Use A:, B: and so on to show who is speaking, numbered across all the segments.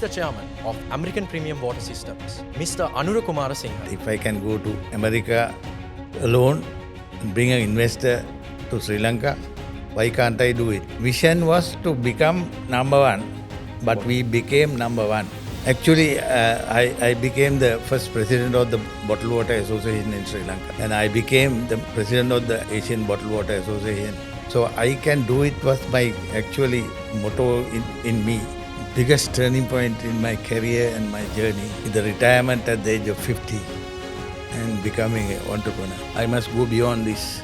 A: the chairman of American Premium Water Systems, Mr. Anura Kumarasinghe.
B: If I can go to America alone and bring an investor to Sri Lanka, why can't I do it? Vision was to become number one, but we became number one. Actually, I became the first president of the Bottled Water Association in Sri Lanka, and I became the president of the Asian Bottled Water Association. So I can do it was my actually motto in me. Biggest turning point in my career and my journey is the retirement at the age of 50 and becoming an entrepreneur. I must go beyond this.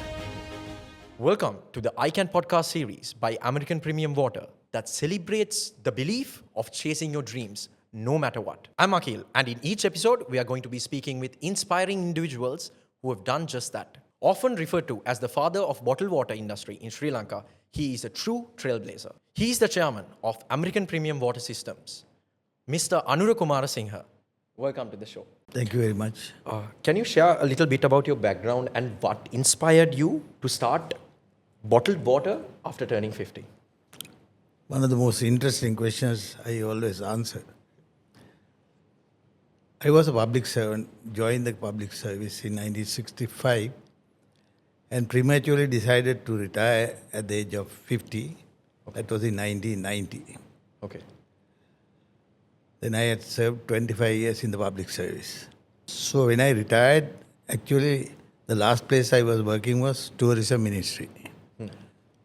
A: Welcome to the I Can podcast series by American Premium Water that celebrates the belief of chasing your dreams no matter what. I'm Akhil, and in each episode, we are going to be speaking with inspiring individuals who have done just that. Often referred to as the father of bottled water industry in Sri Lanka, he is a true trailblazer. He is the chairman of American Premium Water Systems, Mr. Anura Kumarasinghe. Welcome to the show.
B: Thank you very much.
A: Can you share a little bit about your background and what inspired you to start bottled water after turning 50?
B: One of the most interesting questions I always answer. I was a public servant, joined the public service in 1965 and prematurely decided to retire at the age of 50. Okay. That was in 1990.
A: Okay.
B: Then I had served 25 years in the public service. So when I retired, actually the last place I was working was tourism ministry.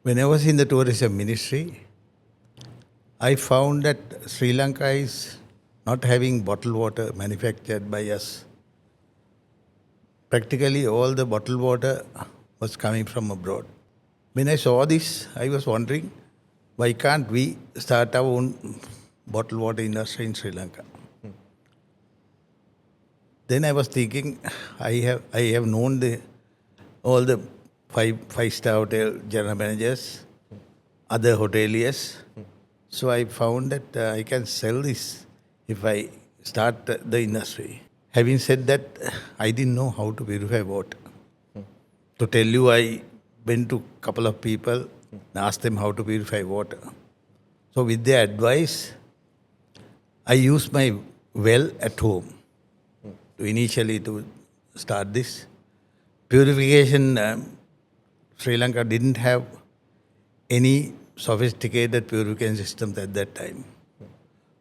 B: When I was in the tourism ministry, I found that Sri Lanka is not having bottled water manufactured by us. Practically all the bottled water was coming from abroad. When I saw this, I was wondering, why can't we start our own bottled water industry in Sri Lanka? Then I was thinking, I have known all the five-star hotel general managers, other hoteliers. So I found that I can sell this if I start the industry. Having said that, I didn't know how to purify water. To tell you, I went to a couple of people and asked them how to purify water. So with their advice, I used my well at home initially to start this. Purification, Sri Lanka didn't have any sophisticated purification systems at that time.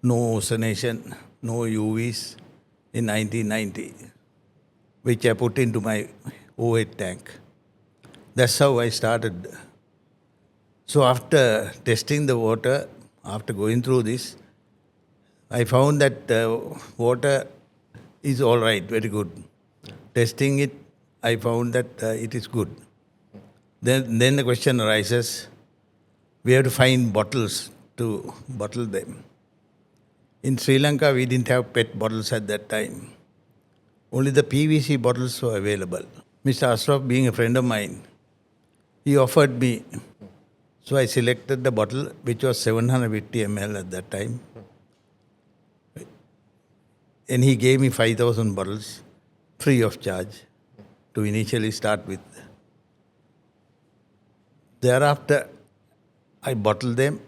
B: No ozonation, no UVs in 1990, which I put into my O8 tank. That's how I started. So after testing the water, after going through this, I found that water is all right, very good. Testing it, I found that it is good. Then the question arises, we have to find bottles to bottle them. In Sri Lanka, we didn't have PET bottles at that time. Only the PVC bottles were available. Mr. Ashraf, being a friend of mine, he offered me. So I selected the bottle, which was 750 ml at that time. And he gave me 5,000 bottles, free of charge, to initially start with. Thereafter, I bottled them.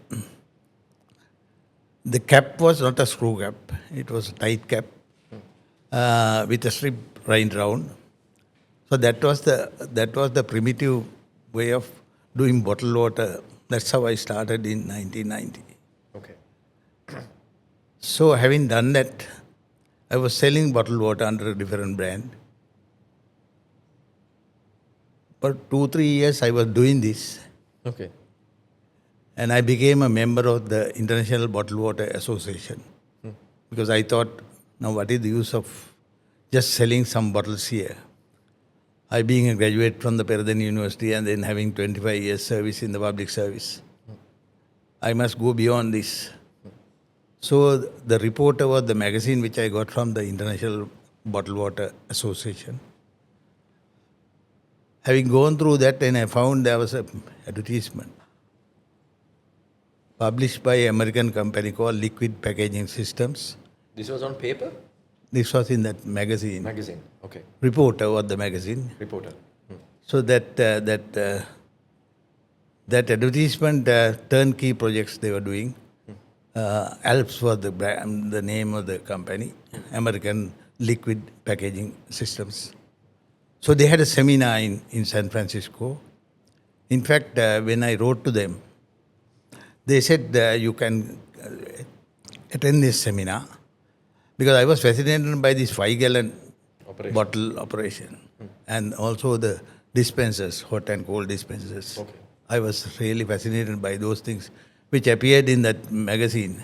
B: The cap was not a screw cap, it was a tight cap with a strip right round. So that was the primitive way of doing bottled water. That's how I started in 1990.
A: Okay.
B: So having done that, I was selling bottled water under a different brand. For 2-3 years I was doing this.
A: Okay.
B: And I became a member of the International Bottled Water Association. Because I thought, now what is the use of just selling some bottles here? I being a graduate from the Peradeniya University and then having 25 years service in the public service, I must go beyond this. So the reporter was the magazine which I got from the International Bottled Water Association. Having gone through that, and I found there was an advertisement published by an American company called Liquid Packaging Systems.
A: This was on paper?
B: This was in that magazine.
A: Magazine, okay.
B: Reporter was the magazine.
A: Reporter.
B: So that advertisement, turnkey projects they were doing. Alps was the name of the company, American Liquid Packaging Systems. So they had a seminar in San Francisco. In fact, when I wrote to them, they said you can attend this seminar because I was fascinated by this 5-gallon bottle operation and also the dispensers, hot and cold dispensers.
A: Okay.
B: I was really fascinated by those things which appeared in that magazine.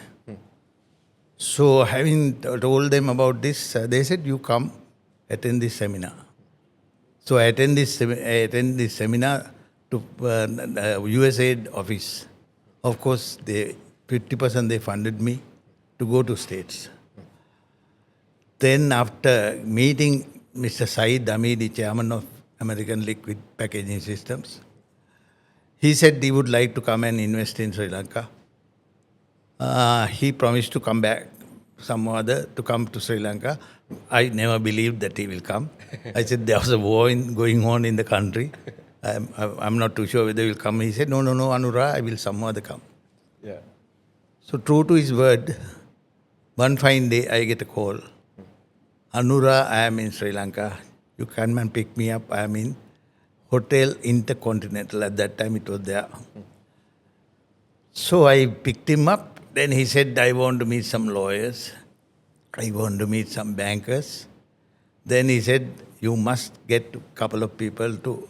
B: So having told them about this, they said, you come attend this seminar. So I attend this seminar to USAID office. Of course, 50% they funded me to go to States. Then after meeting Mr. Saeed Hamidi, chairman of American Liquid Packaging Systems, he said he would like to come and invest in Sri Lanka. He promised to come back to come to Sri Lanka. I never believed that he will come. I said there was a war going on in the country. I'm not too sure whether he will come. He said, no, Anura, I will some other come.
A: Yeah.
B: So true to his word, one fine day I get a call. Anura, I am in Sri Lanka. You come and pick me up. I am in Hotel Intercontinental. At that time it was there. So I picked him up. Then he said, I want to meet some lawyers. I want to meet some bankers. Then he said, you must get a couple of people to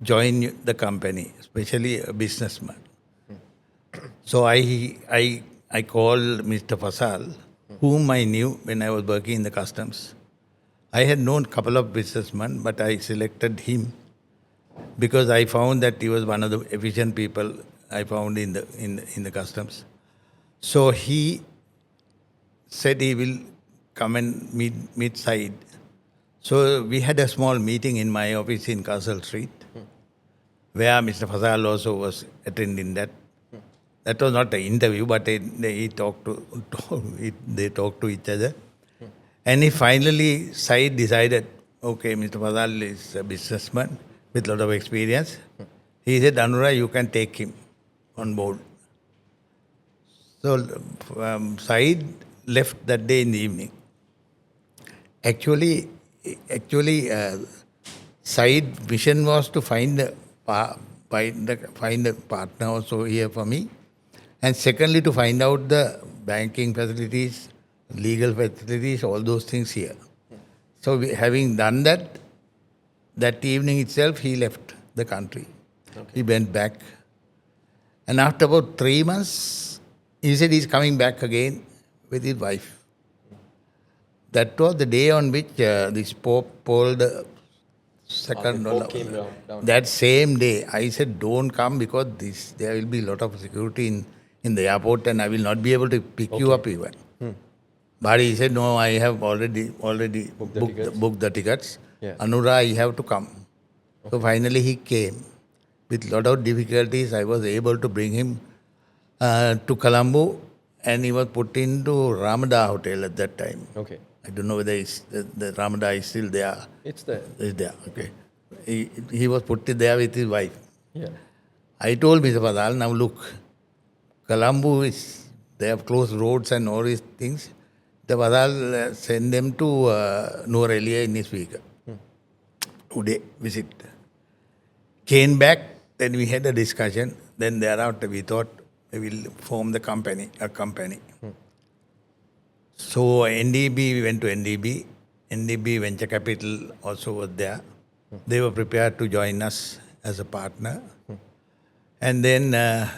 B: join the company, especially a businessman. So I called Mr. Fasal, whom I knew when I was working in the customs. I had known a couple of businessmen, but I selected him because I found that he was one of the efficient people I found in the customs. So he said he will come and meet Said. So we had a small meeting in my office in Castle Street, where Mr. Fasal also was attending that. That was not an interview, but they talked to each other. And he finally, Said decided, okay, Mr. Fasal is a businessman with a lot of experience. He said, Anura, you can take him on board. So Said left that day in the evening. Actually, Said's vision was to find a partner also here for me, and secondly to find out the banking facilities, legal facilities, all those things here. So having done that evening itself, he left the country. Okay. He went back, and after about 3 months, he said he's coming back again with his wife. That was the day on which this Pope Paul the Second.
A: Came down.
B: That same day, I said, don't come because there will be a lot of security in the airport and I will not be able to pick you up even. But he said, no, I have already booked the tickets.
A: Yeah.
B: Anura, I have to come. Okay. So finally he came. With a lot of difficulties, I was able to bring him to Colombo, and he was put into Ramada Hotel at that time.
A: Okay.
B: I don't know whether the Ramada is still there.
A: It's there.
B: It's there, okay. He was put there with his wife.
A: Yeah.
B: I told Mr. Fadal, now look, Colombo they have closed roads and all these things. The Fadal sent them to Noor Elia in his week. Today, visit. Came back, then we had a discussion. Then thereafter we thought we will form a company. So NDB, we went to NDB. NDB Venture Capital also was there. They were prepared to join us as a partner. And then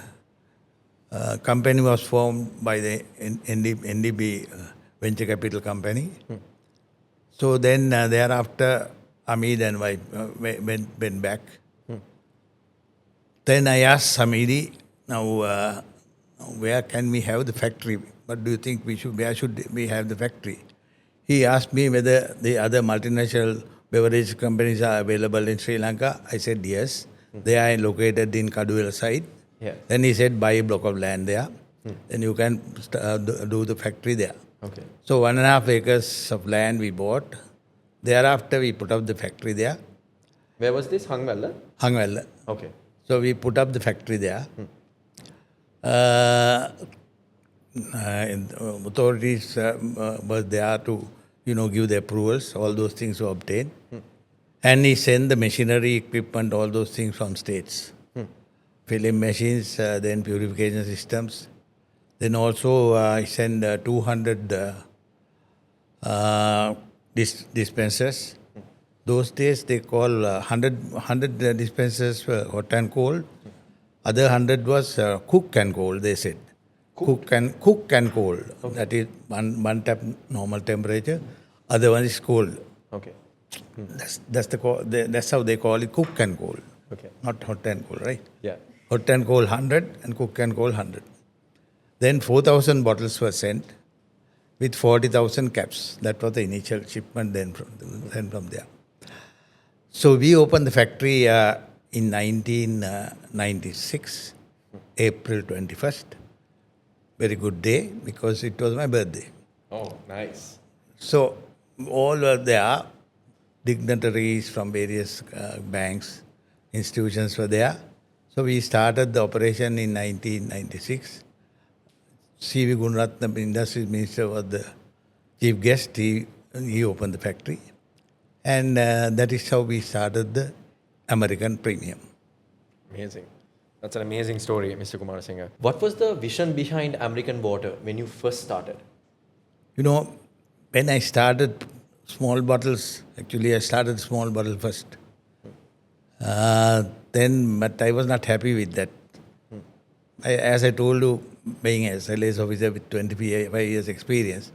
B: company was formed by the NDB Venture Capital Company. So then thereafter, Hamid and wife went back. Then I asked Hamidi, now where can we have the factory? What do you think where should we have the factory? He asked me whether the other multinational beverage companies are available in Sri Lanka. I said yes. They are located in Kaduwela side.
A: Yeah.
B: Then he said buy a block of land there. Then you can do the factory there.
A: Okay.
B: So 1.5 acres of land we bought. Thereafter we put up the factory there.
A: Where was this? Hangwella?
B: Hangwella.
A: Okay.
B: So we put up the factory there. and, authorities were there to, give the approvals. All those things were obtained. And he sent the machinery, equipment, all those things from states. Filling machines, then purification systems. Then also he sent 200 dispensers. Those days they call 100 dispensers were hot and cold. Other 100 was cook and cold, they said. Cook and cold.
A: Okay.
B: That is one tap normal temperature. Other one is cold.
A: Okay.
B: That's how they call it, cook and cold.
A: Okay.
B: Not hot and cold, right?
A: Yeah.
B: Hot and cold 100 and cook and cold 100. Then 4,000 bottles were sent with 40,000 caps. That was the initial shipment then from there. So we opened the factory in 1996, April 21st. Very good day because it was my birthday.
A: Oh, nice.
B: So all were there, dignitaries from various banks, institutions were there. So we started the operation in 1996. C.V. Gunaratnam, Industries Minister, was the chief guest. He opened the factory. And that is how we started the American Premium.
A: Amazing. That's an amazing story, Mr. Kumarasinghe. What was the vision behind American Water when you first started?
B: When I started small bottles, actually I started small bottle first. But I was not happy with that. As I told you, being a sales officer with 25 years experience,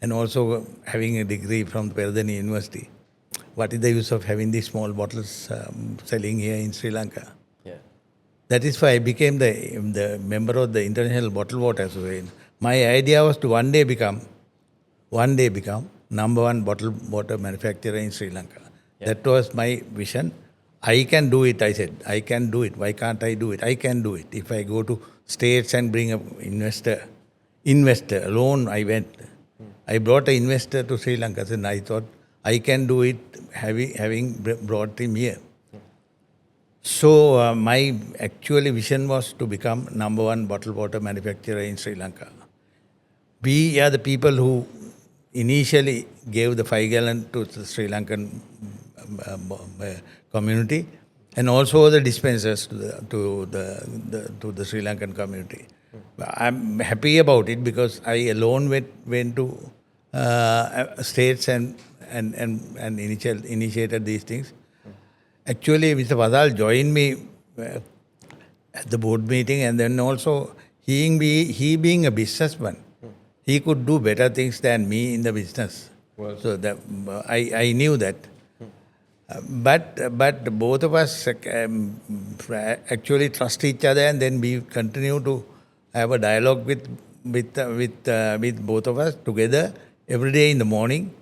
B: and also having a degree from Peradeniya University, what is the use of having these small bottles selling here in Sri Lanka?
A: Yeah.
B: That is why I became the member of the International Bottled Water Association. My idea was to one day become number one bottled water manufacturer in Sri Lanka.
A: Yeah.
B: That was my vision. I can do it, I said. I can do it. Why can't I do it? I can do it. If I go to states and bring an investor alone, I went. I brought an investor to Sri Lanka and I thought I can do it having brought him here. So my actual vision was to become number one bottled water manufacturer in Sri Lanka. We are the people who initially gave the 5 gallon to the Sri Lankan community, and also the dispensers to the Sri Lankan community. I'm happy about it because I alone went to states and initiated these things. Actually, Mr. Vadal joined me at the board meeting, and then also he being a businessman, he could do better things than me in the business.
A: Well.
B: So that I knew that. But both of us actually trust each other, and then we continue to have a dialogue with both of us together every day in the morning.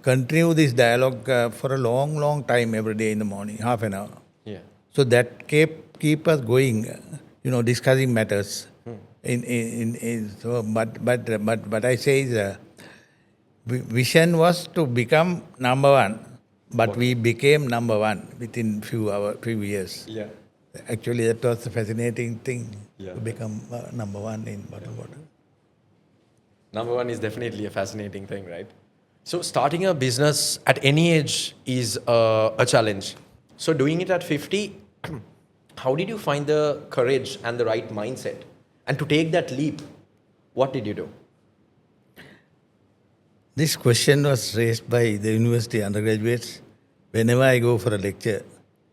B: Continue this dialogue for a long time every day in the morning, half an hour.
A: Yeah.
B: So that keep us going, discussing matters. But I say vision was to become number one, but we became number one within few years.
A: Yeah.
B: Actually, that was a fascinating thing,
A: Yeah.
B: to become number one in bottled water.
A: Number one is definitely a fascinating thing, right? So starting a business at any age is a challenge. So doing it at 50, how did you find the courage and the right mindset? And to take that leap, what did you do?
B: This question was raised by the university undergraduates whenever I go for a lecture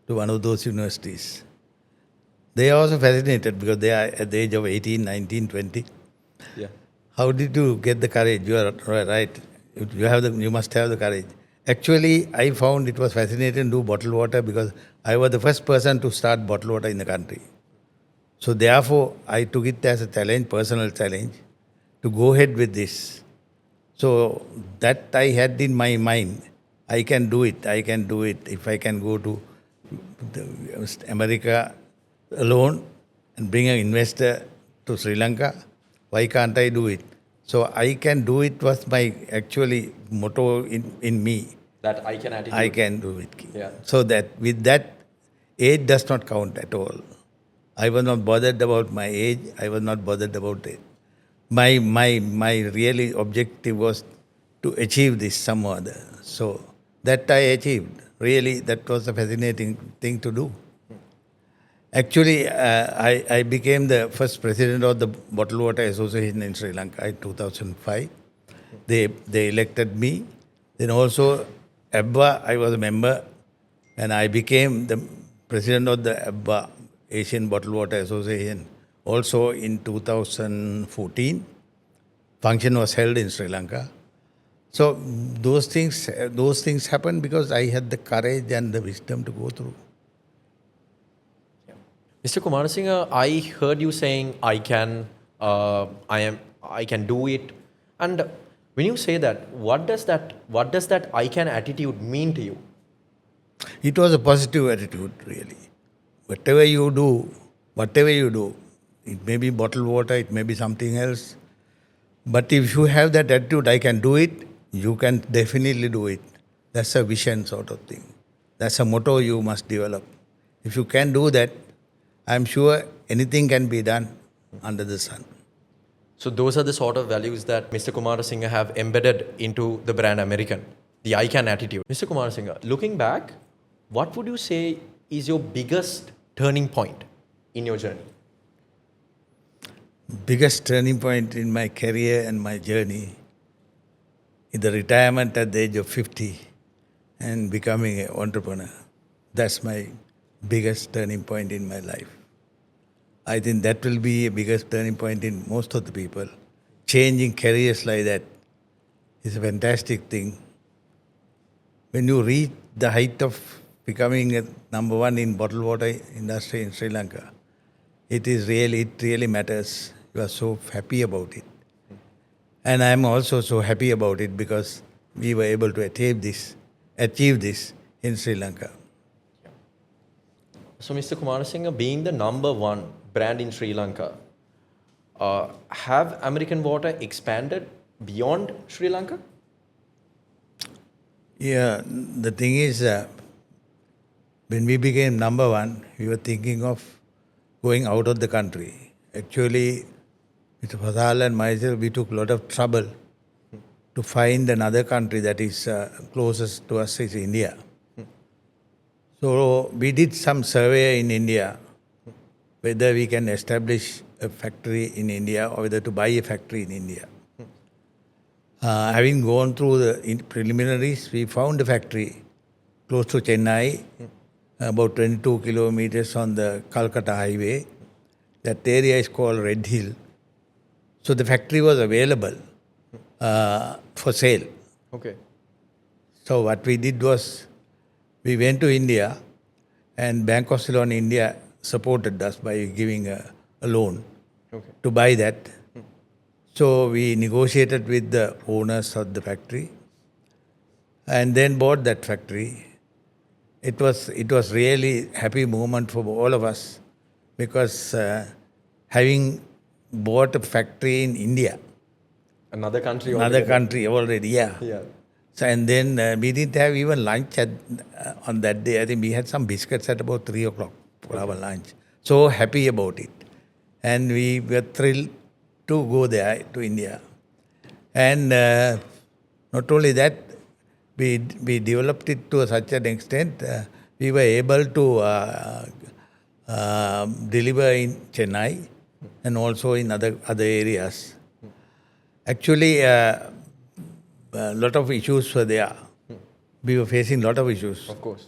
B: to one of those universities. They are also fascinated because they are at the age of 18, 19, 20.
A: Yeah.
B: How did you get the courage? You are right. You must have the courage. Actually, I found it was fascinating to do bottled water because I was the first person to start bottled water in the country. So therefore, I took it as a challenge, personal challenge, to go ahead with this. So that I had in my mind, I can do it. If I can go to America alone and bring an investor to Sri Lanka, why can't I do it? So I can do it was my actually motto in me.
A: That I can attitude.
B: I can do it.
A: Yeah.
B: So that with that, age does not count at all. I was not bothered about my age. I was not bothered about it. my really objective was to achieve this some or other. So that I achieved. Really, that was a fascinating thing to do. Actually, I became the first president of the Bottled Water Association in Sri Lanka in 2005. They elected me. Then also, ABBA, I was a member, and I became the president of the ABBA, Asian Bottled Water Association, also in 2014. Function was held in Sri Lanka. So those things happened because I had the courage and the wisdom to go through.
A: Mr. Kumarasinghe, I heard you saying, I can do it. And when you say that, what does that I can attitude mean to you?
B: It was a positive attitude, really. Whatever you do, it may be bottled water, it may be something else. But if you have that attitude, I can do it, you can definitely do it. That's a vision sort of thing. That's a motto you must develop. If you can do that, I'm sure anything can be done under the sun.
A: So those are the sort of values that Mr. Kumarasinghe have embedded into the brand American, the I can attitude. Mr. Kumarasinghe, looking back, what would you say is your biggest turning point in your journey?
B: Biggest turning point in my career and my journey is the retirement at the age of 50 and becoming an entrepreneur. That's my biggest turning point in my life. I think that will be a biggest turning point in most of the people. Changing careers like that is a fantastic thing. When you reach the height of becoming a number one in bottled water industry in Sri Lanka, it really matters. You are so happy about it. And I am also so happy about it because we were able to achieve this in Sri Lanka.
A: So, Mr. Kumarasinghe, being the number one brand in Sri Lanka, have American Water expanded beyond Sri Lanka?
B: Yeah, the thing is, when we became number one, we were thinking of going out of the country. Actually, Mr. Fasal and myself, we took a lot of trouble to find another country that is closest to us is India. So we did some survey in India, whether we can establish a factory in India or whether to buy a factory in India. Having gone through the preliminaries, we found a factory close to Chennai, about 22 kilometers on the Calcutta highway. That area is called Red Hill. So the factory was available for sale.
A: Okay.
B: So what we did was, we went to India and Bank of Ceylon India supported us by giving a loan to buy that. So we negotiated with the owners of the factory and then bought that factory. It was really happy moment for all of us because having bought a factory in India,
A: Another country
B: already, yeah. So, and then we didn't have even lunch on that day. I think we had some biscuits at about 3 o'clock for our lunch. So happy about it. And we were thrilled to go there to India. And not only that, we developed it to such an extent, we were able to deliver in Chennai and also in other areas. Actually, a lot of issues were there. We were facing a lot of issues.
A: Of course.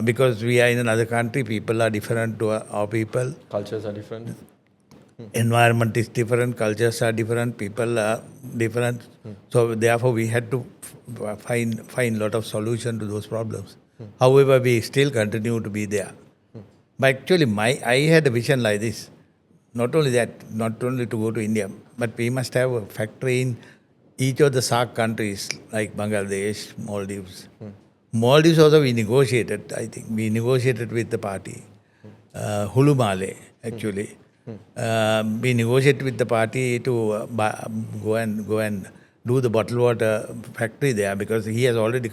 B: Because we are in another country, people are different to our people.
A: Cultures are different.
B: Environment is different, cultures are different, people are different. So therefore we had to find a lot of solution to those problems. However, we still continue to be there. But actually I had a vision like this. Not only to go to India, but we must have a factory in each of the SAARC countries like Bangladesh, Maldives. Maldives also we negotiated, I think. We negotiated with the party. Hulumale, actually. We negotiated with the party to go and do the bottled water factory there because he has already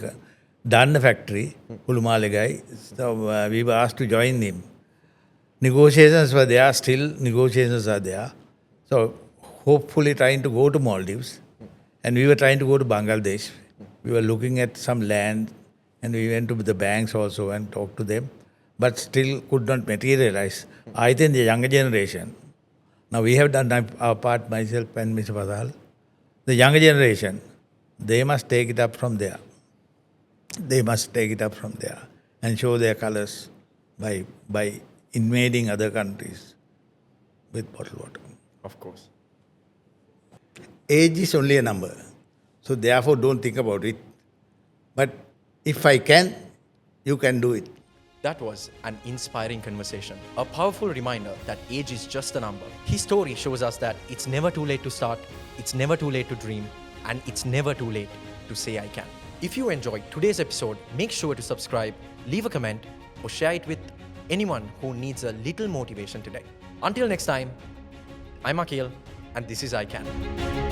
B: done the factory, Hulumale guy. So we were asked to join him. Negotiations were there, still negotiations are there. So hopefully trying to go to Maldives, and we were trying to go to Bangladesh. We were looking at some land, and we went to the banks also and talked to them, but still could not materialize. I think the younger generation, now we have done our part, myself and Mr. Pasal, the younger generation, they must take it up from there. They must take it up from there and show their colors by invading other countries with bottled water.
A: Of course.
B: Age is only a number. So therefore don't think about it. But if I can, you can do it.
A: That was an inspiring conversation, a powerful reminder that age is just a number. His story shows us that it's never too late to start, it's never too late to dream, and it's never too late to say I can. If you enjoyed today's episode, make sure to subscribe, leave a comment, or share it with anyone who needs a little motivation today. Until next time, I'm Akhil, and this is I Can.